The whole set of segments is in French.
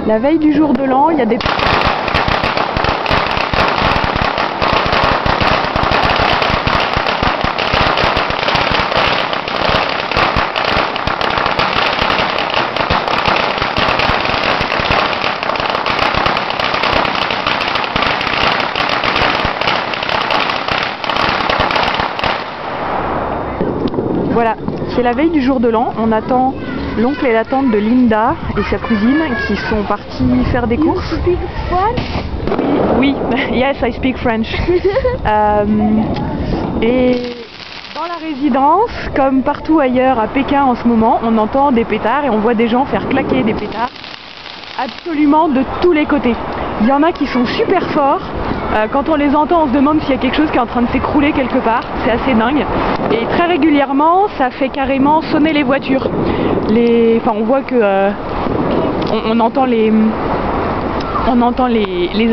La veille du jour de l'an, il y a des... Voilà, c'est la veille du jour de l'an. On attend l'oncle et la tante de Linda et sa cousine qui sont partis faire des courses. You speak French? Oui, yes, I speak French. Et dans la résidence, comme partout ailleurs à Pékin en ce moment, on entend des pétards et on voit des gens faire claquer des pétards absolument de tous les côtés. Il y en a qui sont super forts. Quand on les entend, on se demande s'il y a quelque chose qui est en train de s'écrouler quelque part. C'est assez dingue. Et très régulièrement, ça fait carrément sonner les voitures. Enfin, on voit que on entend les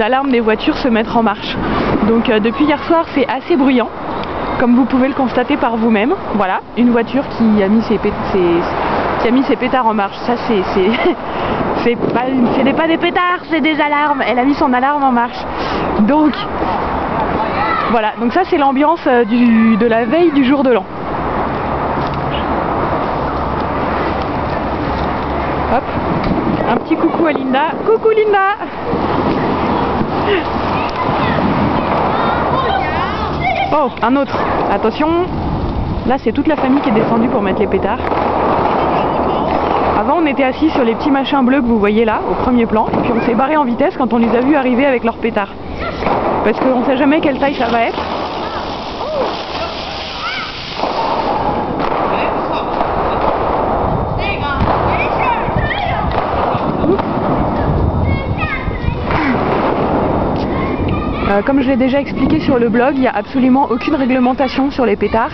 alarmes des voitures se mettre en marche. Donc depuis hier soir, c'est assez bruyant, comme vous pouvez le constater par vous-même. Voilà, une voiture qui a mis ses pétards en marche. Ça, c'est pas des pétards, c'est des alarmes. Elle a mis son alarme en marche. Donc voilà, donc ça c'est l'ambiance de la veille du jour de l'an. Hop, un petit coucou à Linda. Coucou Linda. Oh, un autre. Attention, là c'est toute la famille qui est descendue pour mettre les pétards. Avant on était assis sur les petits machins bleus que vous voyez là, au premier plan, et puis on s'est barré en vitesse quand on les a vus arriver avec leurs pétards. Parce qu'on ne sait jamais quelle taille ça va être. Comme je l'ai déjà expliqué sur le blog, il n'y a absolument aucune réglementation sur les pétards.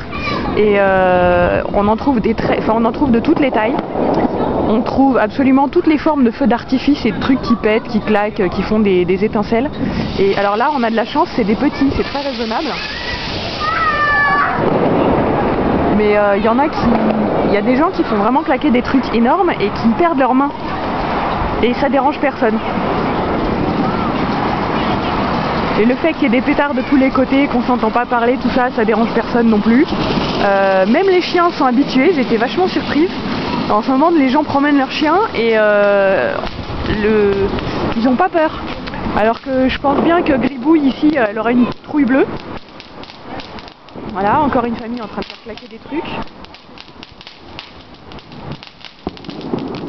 Et on en trouve on en trouve de toutes les tailles. On trouve absolument toutes les formes de feux d'artifice et de trucs qui pètent, qui claquent, qui font des étincelles. Et alors là, on a de la chance, c'est des petits, c'est très raisonnable. Mais il y a des gens qui font vraiment claquer des trucs énormes et qui perdent leurs mains. Et ça dérange personne. Et le fait qu'il y ait des pétards de tous les côtés, qu'on s'entend pas parler, tout ça, ça dérange personne non plus. Même les chiens sont habitués, j'étais vachement surprise. En ce moment, les gens promènent leurs chiens et ils n'ont pas peur. Alors que je pense bien que Gribouille ici, elle aurait une trouille bleue. Voilà, encore une famille en train de faire claquer des trucs.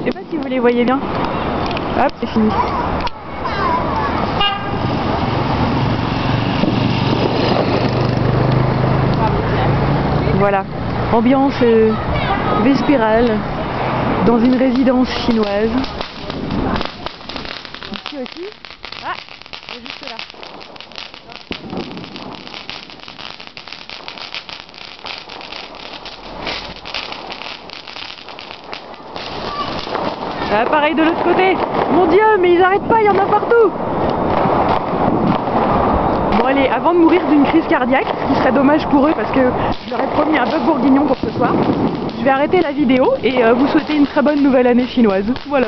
Je sais pas si vous les voyez bien. Hop, c'est fini. Voilà, ambiance vespérale dans une résidence chinoise. Ici aussi. Ah, c'est juste là. Ah, pareil de l'autre côté. Mon Dieu, mais ils arrêtent pas, il y en a partout. Bon allez, avant de mourir d'une crise cardiaque, ce qui serait dommage pour eux parce que je leur ai promis un bœuf bourguignon pour ce soir, je vais arrêter la vidéo et vous souhaiter une très bonne nouvelle année chinoise. Voilà.